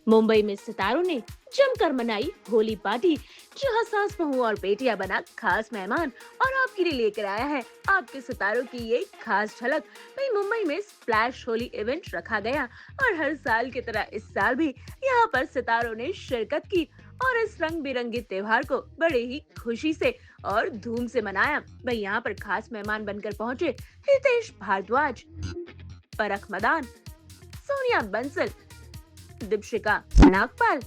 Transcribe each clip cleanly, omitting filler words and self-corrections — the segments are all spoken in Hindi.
मुंबई में सितारों ने जमकर मनाई होली पार्टी, जहां सास बहू और बेटियां बना खास मेहमान और आपके लिए लेकर आया है आपके सितारों की ये खास झलक। वहीं मुंबई में स्प्लैश होली इवेंट रखा गया और हर साल की तरह इस साल भी यहाँ पर सितारों ने शिरकत की और इस रंग बिरंगे त्योहार को बड़े ही खुशी से और धूम से मनाया। वहीं यहाँ पर खास मेहमान बनकर पहुंचे हितेश भारद्वाज, परख मदान, सोनिया बंसल, दीपशिका नागपाल,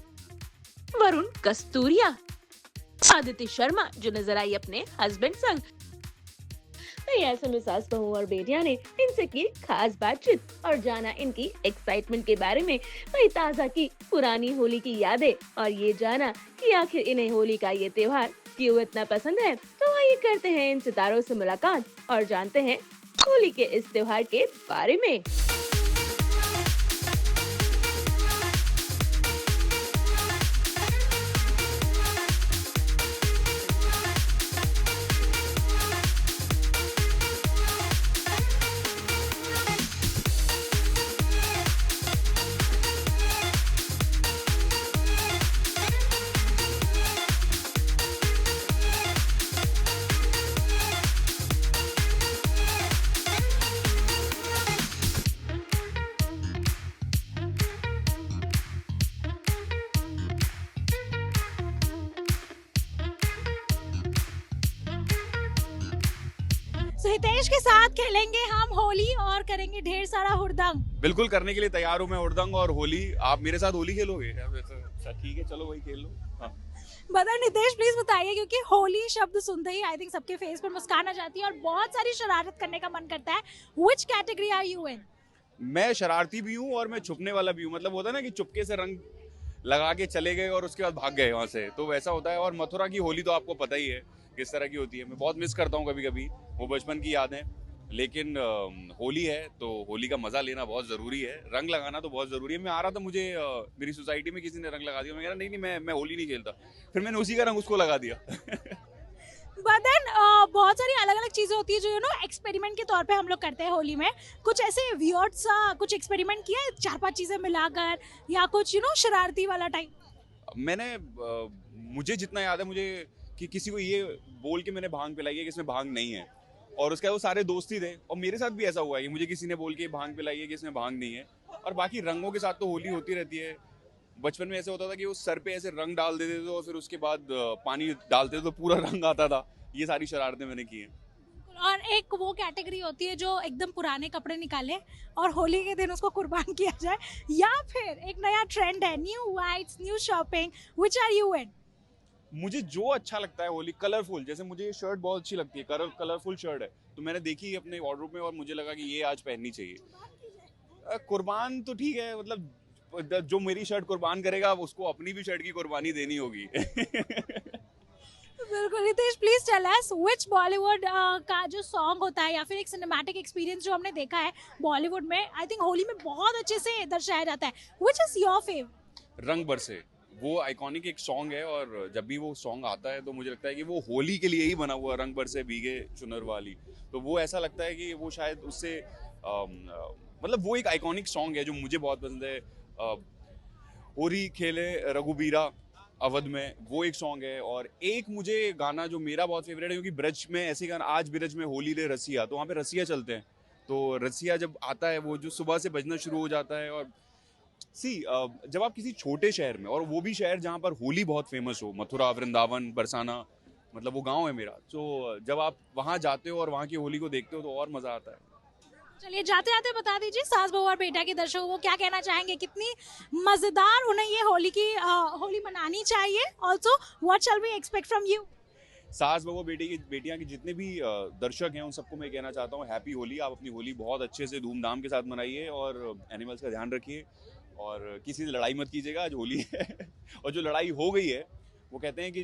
वरुण कस्तूरिया, आदित्य शर्मा जो नजर आई अपने हस्बैंड संग। वहीं ऐसे में सास बहू और बेटियां ने इनसे की खास बातचीत और जाना इनकी एक्साइटमेंट के बारे में। वही ताजा की पुरानी होली की यादें और ये जाना कि आखिर इन्हें होली का ये त्योहार क्यों इतना पसंद है। तो आइए करते हैं इन सितारों से मुलाकात और जानते हैं होली के इस त्योहार के बारे में। हितेश के साथ खेलेंगे हम होली और करेंगे ढेर सारा हुड़दंग। बिल्कुल करने के लिए तैयार हूँ मैं हुड़दंग और होली। आप मेरे साथ होली खेलोगे? अच्छा ठीक है, चलो वही खेल लो। हाँ। बता नितेश प्लीज बताइए, क्योंकि होली शब्द सुनते ही आई थिंक सबके फेस पर मुस्कान आ जाती है और बहुत सारी शरारत करने का मन करता है। Which category are you in? मैं शरारती भी हूँ और मैं छुपने वाला भी हूँ। मतलब होता है ना कि चुपके से रंग लगा के चले गए और उसके बाद भाग गए वहां से, तो वैसा होता है। और मथुरा की होली तो आपको पता ही है किस तरह की होती है। मैं बहुत मिस करता हूँ कभी कभी, वो बचपन की यादें। लेकिन होली है तो होली का मजा लेना बहुत जरूरी है, रंग लगाना तो बहुत जरूरी है। मैं आ रहा था, मुझे मेरी सोसाइटी में किसी ने रंग लगा दिया। मैं कह रहा नहीं मैं होली नहीं खेलता, फिर मैंने उसी का रंग उसको लगा दिया। बट देन बहुत सारी अलग अलग चीजें होती है जो एक्सपेरिमेंट के तौर पे हम लोग करते हैं होली में। कुछ ऐसे वियर्ड सा कुछ एक्सपेरिमेंट किया है, 4-5 चीजें मिलाकर, या कुछ शरारती वाला टाइप? मैंने मुझे जितना याद है, मुझे कि किसी को ये बोल के मैंने भांग पिलाई है कि इसमें भांग नहीं है, और उसके बाद वो सारे दोस्त ही थे। और मेरे साथ भी ऐसा हुआ है कि मुझे किसी ने बोल के भांग पिलाई है कि इसमें भांग नहीं है। और बाकी रंगों के साथ तो होली होती रहती है। बचपन में ऐसा होता था कि वो सर पे ऐसे रंग डाल देते थे और फिर उसके बाद पानी डालते थे तो पूरा रंग आता था। ये सारी शरारतें मैंने की हैं। और एक वो कैटेगरी होती है जो एकदम पुराने कपड़े निकाले और होली के दिन उसको कुर्बान किया जाए, या फिर एक नया ट्रेंड है new whites new shopping, which are you in? मुझे जो अच्छा लगता है होली, कलरफुल, जैसे मुझे ये शर्ट बहुत अच्छी लगती है, कलरफुल शर्ट है, तो मैंने देखी अपने वार्डरोब में और मुझे लगा कि ये आज पहननी चाहिए। कुर्बान तो ठीक है, मतलब जो मेरी शर्ट कुर्बान करेगा उसको अपनी भी शर्ट की कुर्बानी देनी होगी। बिल्कुल। Ritesh please tell us which Bollywood का जो सॉन्ग होता है या फिर एक सिनेमैटिक एक्सपीरियंस जो हमने देखा है बॉलीवुड में, आई थिंक होली में बहुत अच्छे से दर्शाया जाता है, व्हिच इज योर फेवरेट? रंग बरसे, वो आइकॉनिक एक सॉन्ग है और जब भी वो सॉन्ग आता है तो मुझे लगता है कि वो होली के लिए ही बना हुआ। रंग बरसे भीगे चुनर वाली, तो वो ऐसा लगता है कि वो शायद उससे मतलब वो एक आइकॉनिक सॉन्ग है जो मुझे बहुत पसंद है। होरी खेले रघुबीरा अवध में, वो एक सॉन्ग है। और एक मुझे गाना जो मेरा बहुत फेवरेट है, क्योंकि ब्रज में ऐसे गाना, आज ब्रज में होली ले रसिया, तो वहाँ पे रसिया चलते हैं, तो रसिया जब आता है वो जो सुबह से बजना शुरू हो जाता है। और जब आप किसी छोटे शहर में, और वो भी शहर जहाँ पर होली बहुत फेमस हो, मथुरा, वृंदावन, बरसाना, मतलब वो गांव है मेरा, तो जब आप वहाँ जाते हो और वहाँ की होली को देखते हो तो और मजा आता है। चलिए जाते जाते बता दीजिए सास बहू और बेटा के दर्शकों को क्या कहना चाहेंगे, कितनी मजेदार उन्हें ये होली मनानी चाहिए? Also what shall we expect from you? सास बहू बेटियां के जितने भी दर्शक हैं उन सबको मैं कहना चाहता हूँ हैप्पी होली। आप अपनी होली बहुत अच्छे से धूमधाम के साथ मनाइए और एनिमल्स का ध्यान रखिए और किसी से लड़ाई मत कीजिएगा, आज होली है। और जो लड़ाई हो गई है, वो कहते हैं कि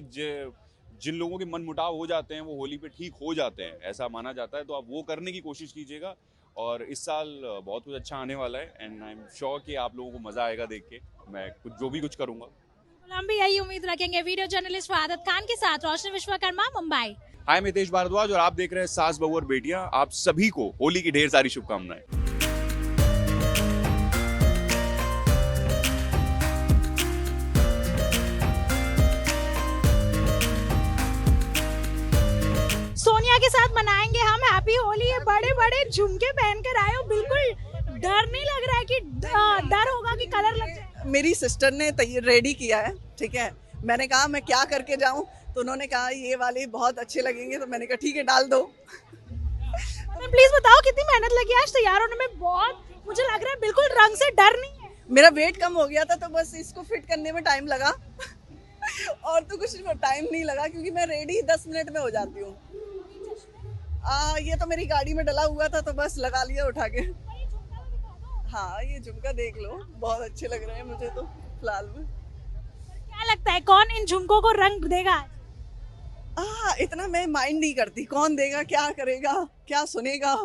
जिन लोगों के मन मुटाव हो जाते हैं वो होली पे ठीक हो जाते हैं, ऐसा माना जाता है। तो आप वो करने की कोशिश कीजिएगा और इस साल बहुत कुछ अच्छा आने वाला है एंड आई एम श्योर कि आप लोगों को मजा आएगा देख के। मैं जो भी कुछ करूंगा। हम भी यही उम्मीद रखेंगे। वीडियो जर्नलिस्ट फहाद खान के साथ रोशनी विश्वकर्मा, मुंबई। हाय, मैं हितेश भारद्वाज और आप देख रहे हैं सास बहू और बेटियां। आप सभी को होली की ढेर सारी शुभकामनाएं। हैप्पी होली। ये बड़े बड़े झुमके पहन कर आए हो, बिल्कुल डर नहीं लग रहा है कि डर होगा कि कलर लग जाए? मेरी सिस्टर ने रेडी किया है, ठीक है। मैंने कहा मैं क्या करके जाऊं, तो उन्होंने कहा ये वाले बहुत अच्छे लगेंगे, तो मैंने कहा ठीक है डाल दो। प्लीज बताओ कितनी मेहनत लगी आज तैयार होने में? बहुत मुझे लग रहा है बिल्कुल रंग से डर नहीं है। मेरा वेट कम हो गया था, तो बस इसको फिट करने में टाइम लगा और तो कुछ टाइम नहीं लगा, क्योंकि मैं रेडी 10 मिनट में हो जाती हूँ। ये तो मेरी गाड़ी में डला हुआ था, तो बस लगा लिया उठा के। हाँ, ये झुमका देख लो, बहुत अच्छे लग रहे हैं मुझे तो फिलहाल में। क्या लगता है कौन इन झुमकों को रंग देगा? इतना मैं माइंड नहीं करती, कौन देगा, क्या करेगा, क्या सुनेगा,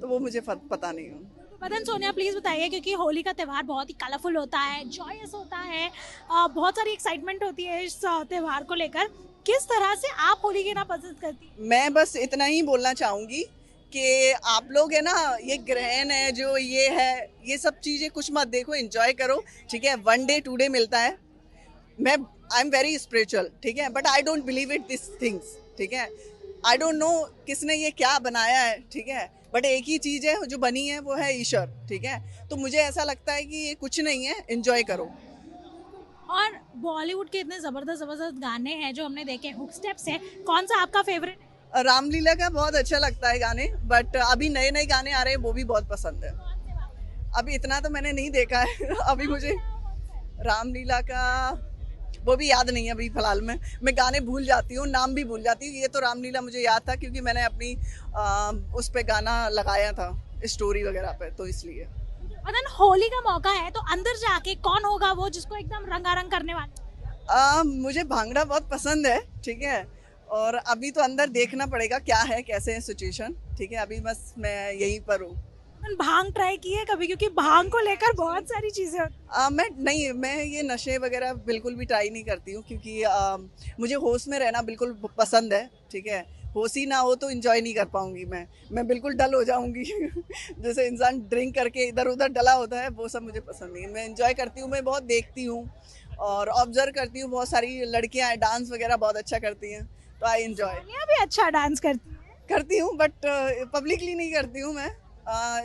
तो वो मुझे पता नहीं है। मदन, सोनिया प्लीज बताइए, क्योंकि होली का त्यौहार बहुत ही कलरफुल होता है, जॉयस होता है, बहुत सारी एक्साइटमेंट होती है इस त्यौहार को लेकर। किस तरह से आप होली खेलना पसंद करती हैं? मैं बस इतना ही बोलना चाहूंगी कि आप लोग है ना, ये ग्रहण है जो ये है, ये सब चीजें कुछ मत देखो, एंजॉय करो, ठीक है। 1 डे 2 डे मिलता है। आई एम वेरी स्पिरिचुअल, ठीक है, but I don't believe it this things, ठीक है। आई डोंट नो किसने ये क्या बनाया है, ठीक है, बट एक ही चीज है जो बनी है, वो है ईश्वर, ठीक है। तो मुझे ऐसा लगता है कि ये कुछ नहीं है, एंजॉय करो। और बॉलीवुड के इतने जबरदस्त जबरदस्त गाने हैं जो हमने देखे, हुक स्टेप्स है, कौन सा आपका फेवरेट है? रामलीला का बहुत अच्छा लगता है गाने, बट अभी नए नए गाने आ रहे हैं, वो भी बहुत पसंद है। अभी इतना तो मैंने नहीं देखा है अभी मुझे रामलीला का वो भी याद नहीं है अभी फिलहाल में। मैं गाने भूल जाती हूँ, नाम भी भूल जाती हूँ। ये तो रामलीला मुझे याद था, क्योंकि मैंने अपनी उस पे गाना लगाया था स्टोरी वगैरह पे, तो इसलिए। मदन, होली का मौका है तो अंदर जाके कौन होगा वो जिसको एकदम रंगारंग करने वाला? मुझे भांगड़ा बहुत पसंद है, ठीक है, और अभी तो अंदर देखना पड़ेगा क्या है, कैसे है सिचुएशन, ठीक है। अभी बस मैं यहीं पर हूँ। भांग ट्राई की है कभी? क्योंकि भांग को लेकर बहुत सारी चीजें मैं ये नशे वगैरह बिल्कुल भी ट्राई नहीं करती हूँ, क्योंकि मुझे होश में रहना बिल्कुल पसंद है, ठीक है। होश ही ना हो तो एंजॉय नहीं कर पाऊंगी मैं बिल्कुल डल हो जाऊंगी जैसे इंसान ड्रिंक करके इधर उधर डला होता है, वो सब मुझे पसंद नहीं है। मैं एंजॉय करती हूँ, मैं बहुत देखती हूँ और ऑब्जर्व करती हूँ। बहुत सारी लड़कियाँ डांस वगैरह बहुत अच्छा करती हैं, तो आई एंजॉय। भी अच्छा डांस करती हूँ, बट पब्लिकली नहीं करती हूँ। मैं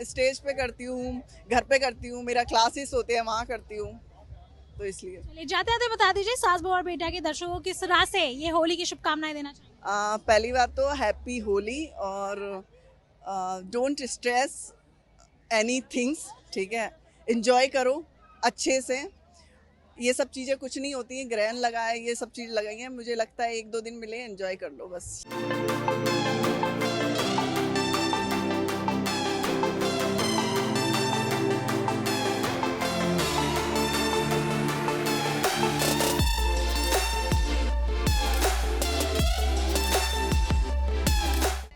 स्टेज पे करती हूँ, घर पे करती हूँ, मेरा क्लासेस होते हैं वहाँ करती हूँ, तो इसलिए। चलिए, जाते जाते बता दीजिए सास बहू और बेटा के दर्शकों को किस तरह से ये होली की शुभकामनाएं देना चाहिए? पहली बात तो हैप्पी होली, और डोंट स्ट्रेस एनी थिंग्स, ठीक है। एंजॉय करो अच्छे से। ये सब चीज़ें कुछ नहीं होती हैं, ग्रहण लगा है, ये सब चीज़ लगाई हैं, मुझे लगता है 1-2 दिन मिले, एंजॉय कर लो बस।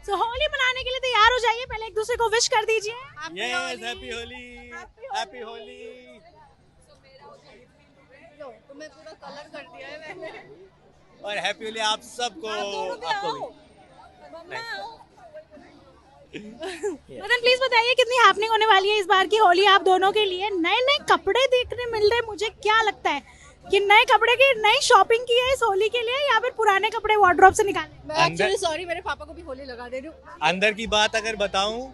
तो होली मनाने के लिए तैयार हो जाइए, पहले एक दूसरे को विश कर दीजिए। Yes, happy Holi, happy Holi. तुम्हें पूरा कलर कर दिया है मैंने। और हैप्पी होली आप सबको, आपको भी। मदन, प्लीज बताइए कितनी हैपनिंग होने वाली है इस बार की होली आप दोनों के लिए? नए नए कपड़े देखने मिल रहे हैं, मुझे क्या लगता है कि नए कपड़े की नई शॉपिंग की है इस होली के लिए, या फिर पुराने कपड़े वार्डरोब से निकाले? मैं एक्चुअली सॉरी, मेरे पापा को भी होली लगा दे रही हूँ। अंदर की बात अगर बताऊं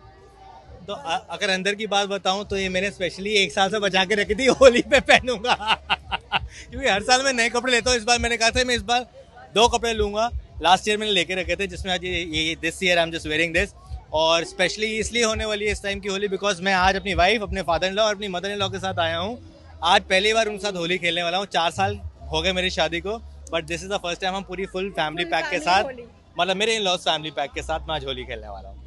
तो अगर अंदर की बात बताऊं तो ये मैंने स्पेशली 1 साल से बचा के रखी थी, होली पे पहनूंगा क्योंकि हर साल मैं नए कपड़े लेता हूँ। इस बार मैंने कहा था मैं इस बार 2 कपड़े लूंगा। लास्ट ईयर मैंने लेके रखे थे, जिसमें आज ये this year I am just wearing this. और स्पेशली इसलिए होने वाली है इस टाइम की होली बिकॉज मैं आज अपनी वाइफ, अपने फादर इन लॉ और अपनी मदर इन लॉ के साथ आया हूँ। आज पहली बार उनके साथ होली खेलने वाला हूँ। 4 साल हो गए मेरी शादी को, but this is the first time हम पूरी फुल फैमिली पैक के साथ, मतलब मेरे इन लॉज फैमिली पैक के साथ मैं आज होली खेलने वाला हूँ।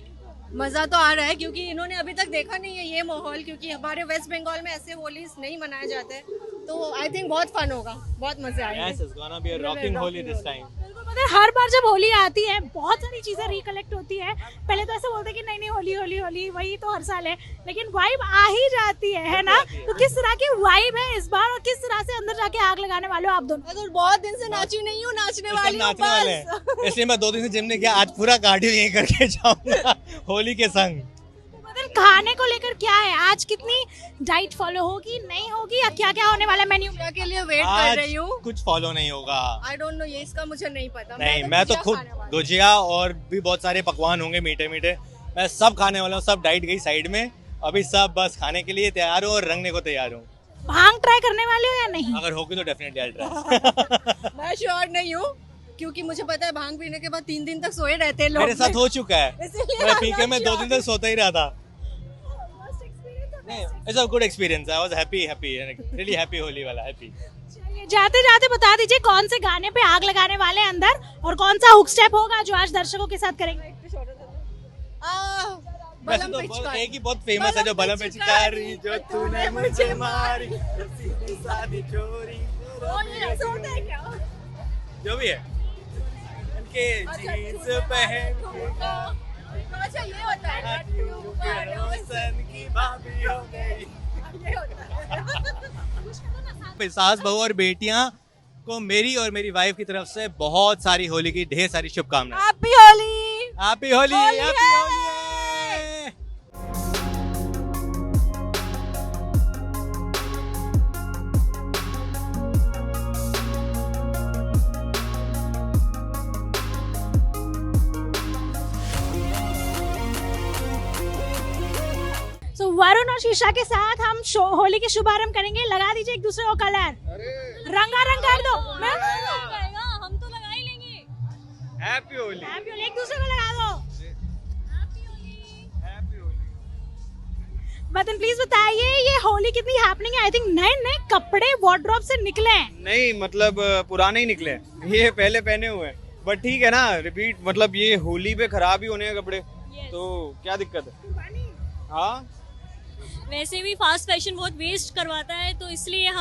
मज़ा तो आ रहा है क्योंकि इन्होंने अभी तक देखा नहीं है ये माहौल, क्योंकि हमारे वेस्ट बंगाल में ऐसे होली नहीं मनाए जाते, तो आई थिंक बहुत फन होगा, बहुत मजे आएंगे। Yes, it's gonna be a rocking Holi this time. मतलब हर बार जब होली आती है बहुत सारी चीजें रिकलेक्ट होती है। पहले तो ऐसे बोलते हैं कि नहीं नहीं होली होली होली वही तो हर साल है, लेकिन वाइब आ ही जाती है ना? तो किस तरह की वाइब है इस बार और किस तरह से अंदर जाके आग लगाने वाले हो आप दोनों? मैं तो बहुत दिन से नाची नहीं हूँ, नाचने वाली हूँ नाचने वाले हैं, बस। इसलिए मैं 2 दिन से जिम नहीं किया। आज पूरा कार्डियो यहीं करके जाऊंगा होली के संग। मतलब खाने को लेकर क्या है आज, कितनी डाइट फॉलो होगी नहीं होगी, या क्या क्या होने वाला मेन्यू? क्या के लिए वेट कर रही हूँ, आज कुछ फॉलो नहीं होगा। आई डोंट नो, ये इसका मुझे नहीं पता। नहीं, मैं तो गुजिया खुद खाने वाली हूँ। गुजिया और भी बहुत सारे पकवान होंगे मीठे मीठे, मैं सब खाने वाला हूँ, सब डाइट गई साइड में, अभी सब बस खाने के लिए तैयार हूँ और रंगने को तैयार हूँ। भांग ट्राई करने वाले हो या नहीं? अगर होगी तो डेफिनेटली आई ट्राई। मैं श्योर नहीं हूँ क्योंकि मुझे पता है भांग पीने के बाद 3 दिन तक सोए रहते हैं लोग। मेरे साथ हो चुका है, इसीलिए मैं I'm पी के not मैं 2 दिन sure. तक सोता ही रहा था। It's a good experience, I was happy really happy, Holi वाला हैप्पी। चलिए, जाते जाते बता दीजिए कौन से गाने पे आग लगाने वाले हैं अंदर और कौन सा हुक स्टेप होगा जो आज दर्शकों के साथ करेंगे? वैसे बलम तो पिचकारी। एक ही बहुत फेमस है जो बलम पिचकारी जो तूने मुझे मारी शादी चोरी होता है क्या? जो भी है उनके जीन्स पहन अच्छा ये होता है पड़ोसन की भाभी हो गई। ये होता है। सास बहू और बेटियां को मेरी और मेरी वाइफ की तरफ से बहुत सारी होली की ढेर सारी शुभकामनाएं। Happy Holi. Happy Holi, Holi happy है। होली। So, वरुण और शीशा के साथ हम होली के शुभारंभ करेंगे। लगा दीजिए एक दूसरे को कलर, रंगारंग कर दो। हम तो लगा ही लेंगे। हैप्पी होली, हैप्पी होली, एक दूसरे को लगा दो। हैप्पी होली। बतन प्लीज बताइए ये होली कितनी हैपनिंग है? आई थिंक नए नए कपड़े वार्डरोब से निकले हैं। नहीं मतलब पुराने ही निकले, ये पहले पहने हुए हैं, बट ठीक है ना, रिपीट मतलब ये होली पे खराब ही होने हैं कपड़े, तो क्या दिक्कत है? हाँ वैसे भी फास्ट फैशन बहुत वेस्ट करवाता है, तो इसलिए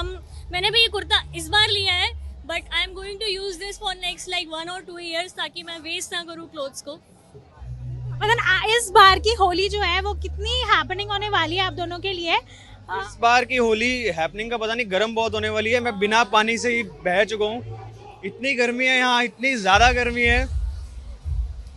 मैंने भी ये कुर्ता इस बार लिया है, but I am going to use this for next like 1 or 2 years ताकि मैं वेस्ट ना करूँ क्लोथ्स को। बतन इस बार की होली जो है वो कितनी हैपनिंग होने वाली है आप दोनों के लिए? इस बार की होली हैपनिंग का पता नहीं, गर्म बहुत होने वाली है। मैं बिना पानी से ही बह चुका हूँ, इतनी गर्मी है यहाँ, इतनी ज्यादा गर्मी है,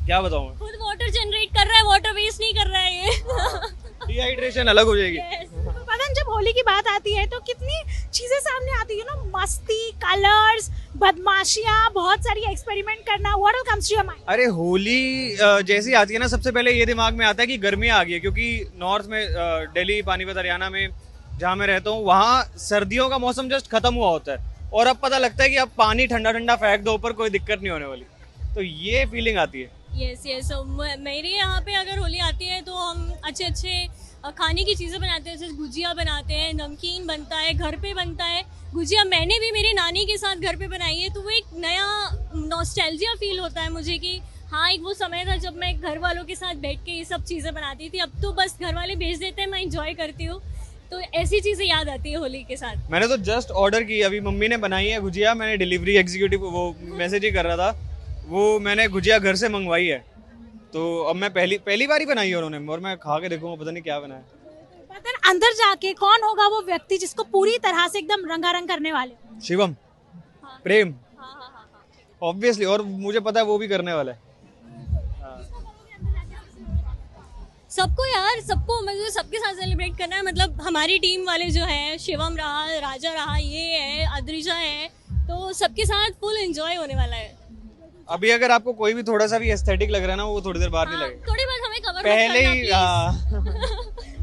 क्या बताऊँ मैं। खुद वाटर जनरेट कर रहा है, वाटर वेस्ट नहीं कर रहा है ये। डिहाइड्रेशन अलग हो जाएगी। बतन जब होली की बात आती है तो कितनी चीजें सामने आती है ना, मस्ती, कलर्स, बदमाशियां, बहुत सारी एक्सपेरिमेंट करना। What will comes to your mind? अरे होली जैसी आती है ना, सबसे पहले ये दिमाग में आता है कि गर्मियाँ आ गई है, क्योंकि नॉर्थ में दिल्ली, पानीपत, हरियाणा में जहाँ मैं रहता हूँ, वहाँ सर्दियों का मौसम जस्ट खत्म हुआ होता है और अब पता लगता है कि अब पानी ठंडा ठंडा फेंक दो ऊपर, कोई दिक्कत नहीं होने वाली, तो ये फीलिंग आती है। यस यस, मेरे यहाँ पे अगर होली आती है तो हम अच्छे अच्छे खाने की चीज़ें बनाते हैं, जैसे गुजिया बनाते हैं, नमकीन बनता है, घर पे बनता है गुजिया। मैंने भी मेरी नानी के साथ घर पे बनाई है, तो वो एक नया नॉस्टैल्जिया फील होता है मुझे कि हाँ, एक वो समय था जब मैं घर वालों के साथ बैठ के ये सब चीज़ें बनाती थी। अब तो बस घर वाले भेज देते हैं, मैं इंजॉय करती हूँ, तो ऐसी चीज़ें याद आती है होली के साथ। मैंने तो जस्ट ऑर्डर की, अभी मम्मी ने बनाई है गुजिया, मैंने डिलीवरी एग्जीक्यूटिव वो मैसेज ही कर रहा था, वो मैंने गुजिया घर से मंगवाई है, तो अब मैं पहली बार ही बनाई है उन्होंने, और मैं खा के देखूंगा पता नहीं क्या बनाया। बतन अंदर जाके कौन होगा वो व्यक्ति जिसको पूरी तरह से एकदम रंगारंग करने वाले? शिवम, प्रेम, हाँ। ऑब्वियसली, और मुझे पता है वो भी करने वाला है। सबको यार, सबको मुझे सबके साथ सेलिब्रेट करना है। मतलब हमारी टीम वाले जो है, शिवम रहा, राजा रहा, ये है, अद्रिजा है, तो सबके साथ फुल एंजॉय होने वाला है। अभी अगर आपको कोई भी थोड़ा सा भी एस्थेटिक लग रहा है ना, वो थोड़ी देर बाद नहीं लगेगा, थोड़ी बार हमें कवर पहले ही।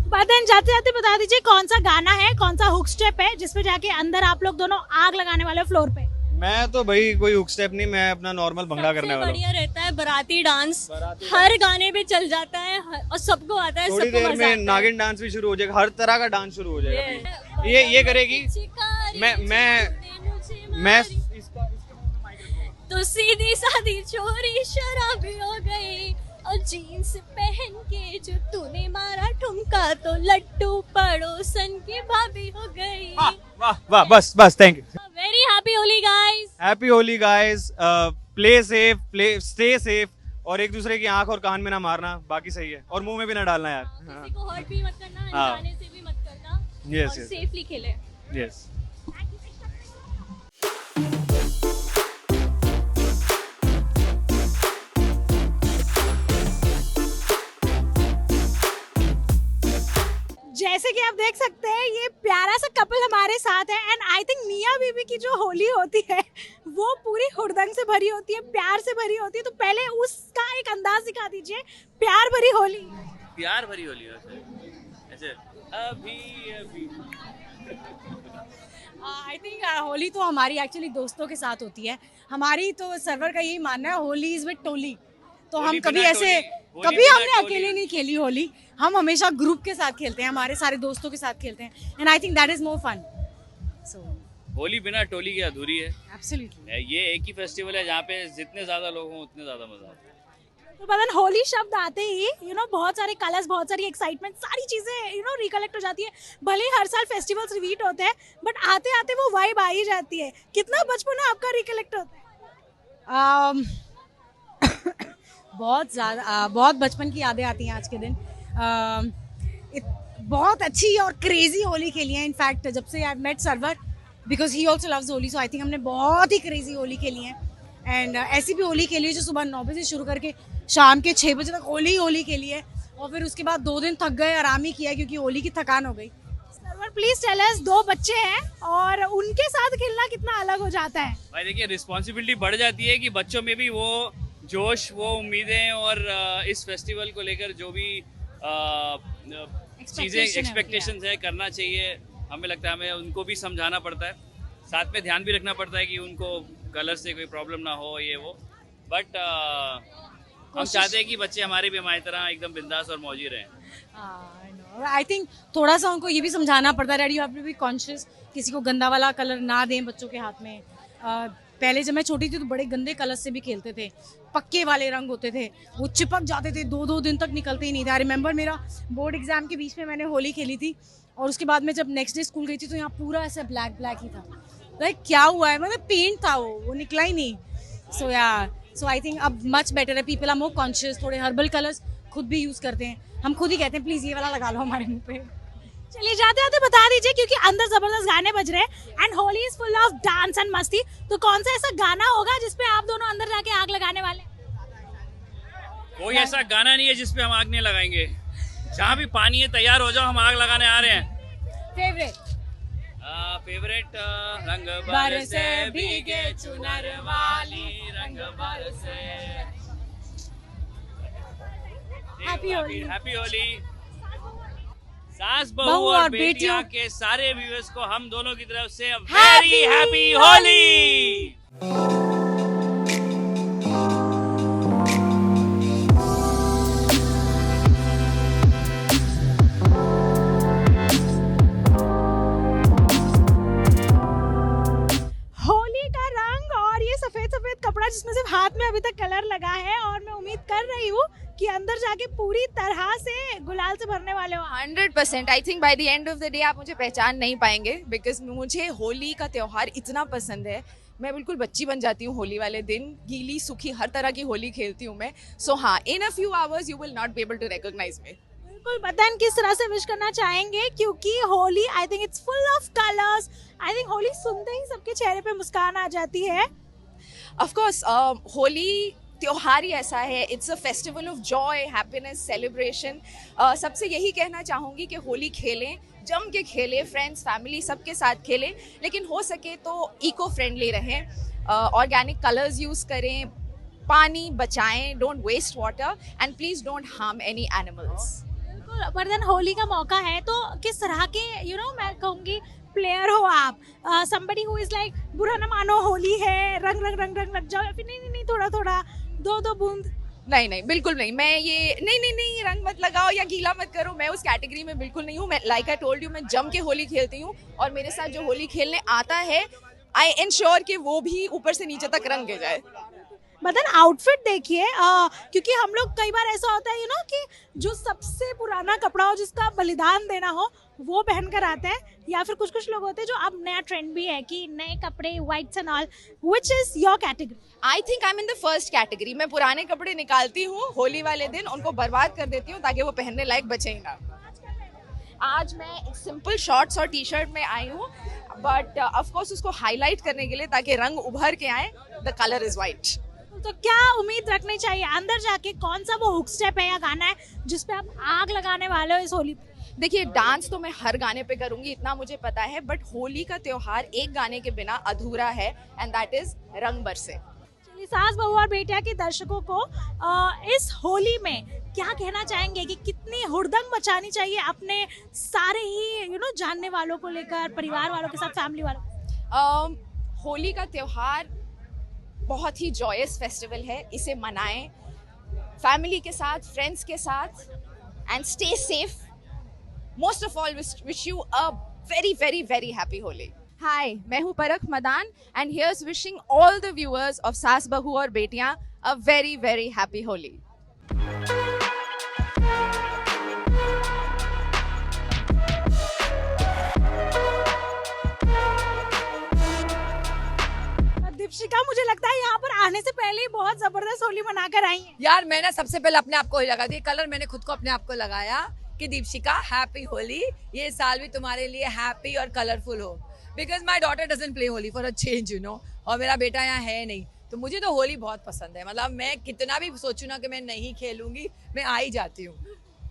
बतन जाते जाते बता दीजिए कौन सा गाना है, कौन सा हुक स्टेप है जिसपे जाके अंदर आप लोग दोनों आग लगाने वाले फ्लोर पे? मैं तो भाई कोई हुक स्टेप नहीं, मैं अपना नॉर्मल भंगड़ा करने वाला हूँ। बढ़िया रहता है बाराती डांस, हर गाने पे चल जाता है और सबको आता है, थोड़ी सबको देर मजा में आता है। नागिन डांस भी शुरू हो जाएगा, हर तरह का डांस शुरू हो जाएगा। ये करेगी, मैं तो सीधी सादी चोरी शराबी हो गई, और जीन्स पहन के जो तूने मारा ठुमका, तो लट्टू पड़ोसन की भाभी हो गई। वाह वाह, बस thank you. Very happy Holi guys. Happy Holi guys, play safe, stay safe, और एक दूसरे की आंख और कान में ना मारना, बाकी सही है, और मुंह में भी ना डालना यार। किसी को हर्ट भी मत करना, हाँ। जाने से भी मत करना, Yes, और yes. सेफली खेले। यस। जैसे कि आप देख सकते हैं ये प्यारा सा कपल हमारे साथ है एंड आई थिंक मियाँ बीवी की जो होली होती है वो पूरी हुड़दंग से भरी होती है, प्यार से भरी होती है। तो पहले उसका एक अंदाज दिखा दीजिए, प्यार भरी होली। प्यार भरी होली वैसे ऐसे अभी आई थिंक होली तो हमारी एक्चुअली दोस्तों के साथ होती है। हमारी तो सर्वर का यही मानना है होली इज विद टोली। तो हम कभी ऐसे कभी हमने अकेले नहीं खेली होली, हम हमेशा ग्रुप के साथ खेलते हैं, हमारे सारे दोस्तों के साथ खेलते हैं and I think that is more fun. So Holi बिना टोली के अधूरी है। एब्सोल्युटली ये एक ही फेस्टिवल है जहाँ पे जितने ज्यादा लोग हों उतने ज्यादा मजा आता है। तो बदन होली शब्द आते ही बहुत सारे कलर्स, बहुत सारी एक्साइटमेंट, सारी चीजें रिकलेक्ट हो जाती है। भले ही हर साल फेस्टिवल्स रिपीट होते हैं बट आते आते वो वाइब आ ही जाती है। कितना बचपन है आपका रिकलेक्ट होता है? बहुत ज़्यादा बहुत बचपन की यादें आती हैं आज के दिन। बहुत अच्छी और क्रेजी होली खेली है। इनफैक्ट जब से I met Sarvar because he also loves Holi, so I think हमने बहुत ही क्रेजी होली खेली है। एंड ऐसी भी होली खेली है जो सुबह 9 बजे शुरू करके शाम के 6 बजे तक होली खेली है और फिर उसके बाद 2 दिन थक गए, आराम ही किया क्योंकि होली की थकान हो गई। सर्वर प्लीज टेल अस, 2 बच्चे हैं और उनके साथ खेलना कितना अलग हो जाता है? भाई देखिए रिस्पॉन्सिबिलिटी बढ़ जाती है कि बच्चों में भी वो जोश, वो उम्मीदें और इस फेस्टिवल को लेकर जो भी चीज़ें एक्सपेक्टेशंस है करना चाहिए। हमें लगता है हमें उनको भी समझाना पड़ता है, साथ में ध्यान भी रखना पड़ता है कि उनको कलर से कोई प्रॉब्लम ना हो ये वो। बट हम चाहते हैं कि बच्चे हमारे भी हमारी तरह एकदम बिंदास और मौजी रहें। आई थिंक थोड़ा सा उनको ये भी समझाना पड़ता है, you have to be conscious, किसी को गंदा वाला कलर ना दें बच्चों के हाथ में। पहले जब मैं छोटी थी तो बड़े गंदे कलर से भी खेलते थे, पक्के वाले रंग होते थे, वो चिपक जाते थे, 2-2 दिन तक निकलते ही नहीं थे। आई रिमेंबर मेरा बोर्ड एग्जाम के बीच में मैंने होली खेली थी और उसके बाद में जब नेक्स्ट डे स्कूल गई थी तो यहाँ पूरा ऐसा ब्लैक ही था। लाइक क्या हुआ है, मतलब पेंट था वो निकला ही नहीं। सो आई थिंक अब मच बेटर है, पीपल आर मोर कॉन्शियस। थोड़े हर्बल कलर्स खुद भी यूज करते हैं, हम खुद ही कहते हैं प्लीज ये वाला लगा लो हमारे मुंह पे। चलिए जाते जाते बता दीजिए, क्योंकि अंदर जबरदस्त गाने बज रहे हैं and Holi is full of dance and मस्ती, तो कौन सा ऐसा गाना होगा जिसपे आप दोनों अंदर जाके आग लगाने वाले? कोई ऐसा गाना नहीं है जिसपे हम आग नहीं लगाएंगे। जहाँ भी पानी है तैयार हो जाओ, हम आग लगाने आ रहे हैं। फेवरेट रंग बरसे भीगे चुनर वाली, रंग बरसे। हैप्पी होली। हैप्पी होली। सास बहू और बेटियों के सारे व्यूअर्स को हम दोनों की तरफ से वेरी हैप्पी होली। होली का रंग और ये सफेद सफेद कपड़ा जिसमें सिर्फ हाथ में अभी तक कलर लगा है, और मैं उम्मीद कर रही हूँ कि अंदर जाके पूरी तरह से गुलाल से भरने वाले हो। 100%। I think by the end of the day आप मुझे पहचान नहीं पाएंगे, बिकॉज मुझे होली का त्यौहार इतना पसंद है। मैं बिल्कुल बच्ची बन जाती हूँ होली वाले दिन, गीली सूखी हर तरह की होली खेलती हूँ मैं। सो हाँ, in a few hours you will not be able to recognise me. बिल्कुल बताएं किस तरह से विश करना चाहेंगे, क्योंकि Holi I think it's full of colours. I think Holi सुनते ही सबके चेहरे पे मुस्कान आ जाती है। ऑफ कोर्स होली त्योहार ही ऐसा है, it's a festival of Joy, happiness, celebration. सबसे यही कहना चाहूँगी कि होली खेलें, जम के खेलें, फ्रेंड्स फैमिली सबके साथ खेलें, लेकिन हो सके तो इको फ्रेंडली रहें, ऑर्गेनिक कलर्स यूज़ करें, पानी बचाएं, don't waste water and please don't harm any animals. बिल्कुल, वर्धन होली का मौका है तो किस तरह के मैं कहूँगी प्लेयर हो आप? समबडी हु इज लाइक बुरा न मानो होली है, रंग रंग रंग रंग लग जाओ, या फिर नहीं थोड़ा थोड़ा 2-2 बूंद? नहीं बिल्कुल नहीं। मैं ये नहीं रंग मत लगाओ या गीला मत करो, मैं उस कैटेगरी में बिल्कुल नहीं हूँ। मैं लाइक आई टोल्ड यू, मैं जम के होली खेलती हूँ और मेरे साथ जो होली खेलने आता है आई इंश्योर कि वो भी ऊपर से नीचे तक रंग के जाए। बदन आउटफिट देखिए, क्योंकि हम लोग कई बार ऐसा होता है कि जो सबसे पुराना कपड़ा हो, जिसका बलिदान देना हो, वो पहन कर आते हैं, या फिर कुछ लोग होते हैं जो अब नया ट्रेंड भी है कि नए कपड़े whites and all. Which is your category? I think I am in the first category. मैं पुराने कपड़े निकालती हूँ होली वाले दिन, उनको बर्बाद कर देती हूँ ताकि वो पहनने लायक बचे ही ना। आज मैं एक सिंपल शॉर्ट्स और टी शर्ट में आई हूँ, बट ऑफ कोर्स उसको हाईलाइट करने के लिए ताकि रंग उभर के आए। The colour is white. तो क्या उम्मीद रखनी चाहिए अंदर जाके? कौन सा वो हुक स्टेप है या गाना है जिसपे आप आग लगाने वाले हो इस होली पे? देखिए डांस तो मैं हर गाने पे करूंगी, इतना मुझे पता है, बट होली का त्योहार एक गाने के बिना अधूरा है, एंड दैट इज रंग बरसे। चलिए, सास बहू और बेटिया के दर्शकों को इस होली में क्या कहना चाहेंगे कि कितनी हुड़दंग मचानी चाहिए अपने सारे ही जानने वालों को लेकर, परिवार वालों के साथ, फैमिली वालों? होली का त्योहार बहुत ही जॉयस फेस्टिवल है, इसे मनाएं फैमिली के साथ, फ्रेंड्स के साथ, and stay safe. Most of all wish you a very very very happy Holi. Hi, मैं हूँ Parakh Madaan and here's wishing all the viewers of Saas Bahu Aur Betiyaan a very very happy Holi. Deepshikha, मुझे लगता है यहाँ पर आने से पहले ही बहुत जबरदस्त होली मनाकर आई हैं। यार मैं ना सबसे पहले अपने आप को ही लगा दी कलर, मैंने खुद को अपने आप को लगाया कि दीपशिका हैप्पी होली, ये साल भी तुम्हारे लिए हैप्पी और कलरफुल हो, because my daughter doesn't play Holi for a change और मेरा बेटा यहाँ है नहीं, तो मुझे तो होली बहुत पसंद है। मतलब मैं कितना भी सोचूं ना कि मैं नहीं खेलूंगी, मैं आ ही जाती हूँ।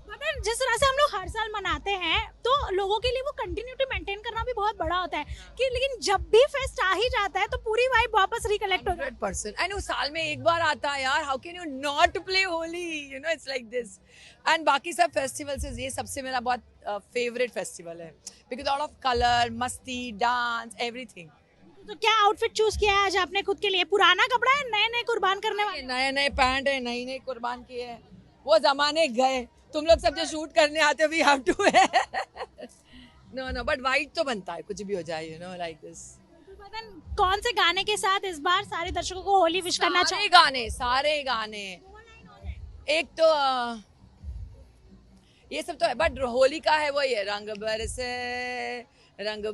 मतलब जिस तरह से हम लोग हर साल मनाते हैं तो लोगों के लिए वो कंटिन्यूटी मेंटेन करना भी बहुत बड़ा होता है कि, लेकिन जब भी फेस्ट आ ही जाता है तो पूरी वाइब वापस रिकलेक्ट हो जाती है। 100%। एंड साल में एक बार आता है यार, how can you not play Holi, it's like this. And बाकी सब फेस्टिवल से ये सबसे मेरा बहुत फेवरेट फेस्टिवल है, बिकॉज ऑल ऑफ कलर, मस्ती, डांस, एवरीथिंग। तो क्या आउटफिट चूज किया है आज आपने खुद के लिए? पुराना कपड़ा है, नए नए कुर्बान करने वाले? नए नए पैंट है, नई नई कुर्बान किए हैं, वो जमाने गए। तुम लोग सब जो शूट करने आते हो, we have to know but white तो बनता है, कुछ भी हो जाए, लाइक दिस। कौन से गाने के साथ इस बार सारे दर्शकों को होली विश करना चाहिए? सारे गाने एक तो ये सब तो है, बट होली का है वो ये रंग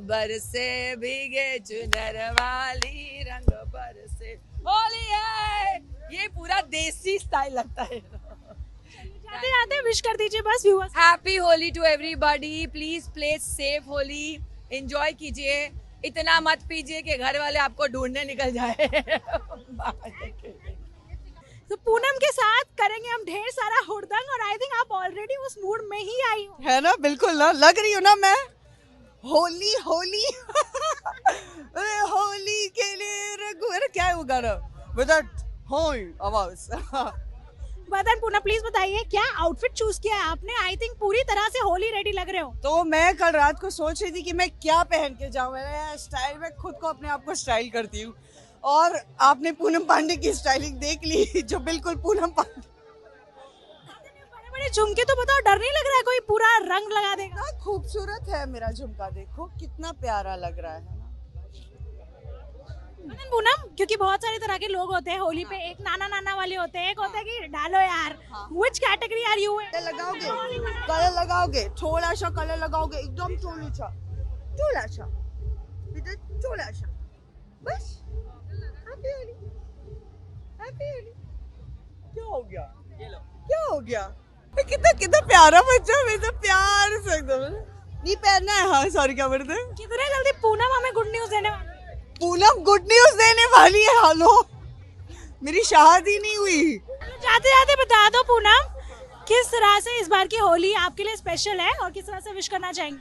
बरसे भीगे चुनर वाली, रंग बरसे होली है, ये पूरा देसी स्टाइल लगता है। जाते जाते विश कर दीजिए बस viewers. Happy Holi to everybody, please play safe Holi, enjoy कीजिए, इतना मत पीजिए कि घर वाले आपको ढूंढने निकल जाए। तो पूनम के साथ करेंगे हम ढेर सारा हुड़दंग, और आई थिंक आप ऑलरेडी उस मूड में ही आई हो। है ना, बिल्कुल ना, लग रही हो ना मैं होली होली। अरे होली के लिए रंगो, अरे क्या है वो गाना विद दैट होल आवाज। बदन, पूनम प्लीज बताइए क्या आउटफिट चूज किया है आपने? आई थिंक पूरी तरह से होली रेडी लग रहे हो। तो मैं कल रात को सोच रही थी कि मैं क्या पहन के जाऊं, मेरा स्टाइल, मैं खुद को अपने आप को स्टाइल करती हूँ, और आपने पूनम पांडे की स्टाइलिंग देख ली, जो बिल्कुल पूनम पांडे। बड़े बड़े झुमके तो बताओ, डर नहीं लग रहा है कोई पूरा रंग लगा देगा? खूबसूरत है मेरा झुमका, देखो कितना प्यारा लग रहा है। पूनम, क्योंकि बहुत सारे तरह के लोग होते हैं होली पे, एक नाना नाना वाले होते हैं, एक होता है कि डालो यार। Which category are you in? Colour लगाओगे, थोड़ा सा कलर लगाओगे, एकदम थोड़ा सा बस। Happy Holi, happy Holi. क्या हो गया? कितना प्यारा बच्चा, मेरे प्यार से एकदम नहीं पहनना है। हाँ सॉरी, क्या बोलते हैं? कितने जल्दी पूनम हमें गुड न्यूज देने वाली? पूनम गुड न्यूज देने वाली है। हेलो, मेरी शादी नहीं हुई। जाते जाते बता दो पूनम, किस तरह से इस बार की होली आपके लिए स्पेशल है और किस तरह से विश करना चाहेंगे?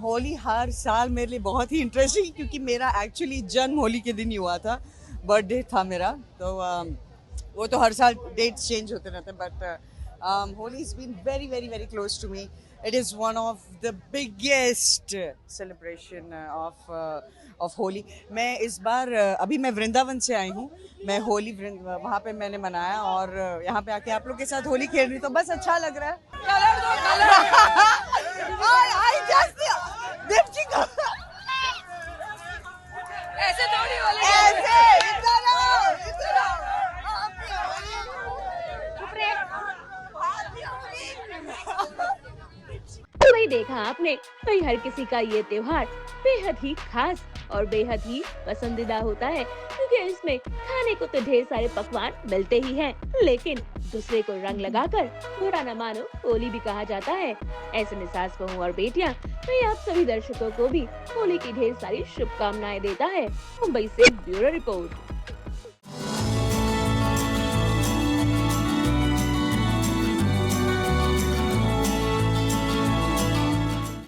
होली हर साल मेरे लिए बहुत ही इंटरेस्टिंग, क्योंकि मेरा एक्चुअली जन्म होली के दिन ही हुआ था, बर्थडे था मेरा, तो वो तो हर साल डेट्स चेंज होते रहते हैं, but Holi is been very very very close to me. It is one of the biggest celebration of Holi. मैं इस बार अभी मैं वृंदावन से आई हूँ, मैं होली वहाँ पे मैंने मनाया, और यहाँ पे आके आप लोग के साथ होली खेल रही, तो बस अच्छा लग रहा है। ऐसे थोड़ी होली, तो वही देखा आपने, तो हर किसी का ये त्योहार बेहद ही खास और बेहद ही पसंदीदा होता है, क्योंकि इसमें खाने को तो ढेर सारे पकवान मिलते ही हैं, लेकिन दूसरे को रंग लगाकर बुरा न मानो होली भी कहा जाता है। ऐसे में सास बहू और बेटियां, मैं आप सभी दर्शकों को भी होली की ढेर सारी शुभकामनाएं देता है। मुंबई से ब्यूरो रिपोर्ट।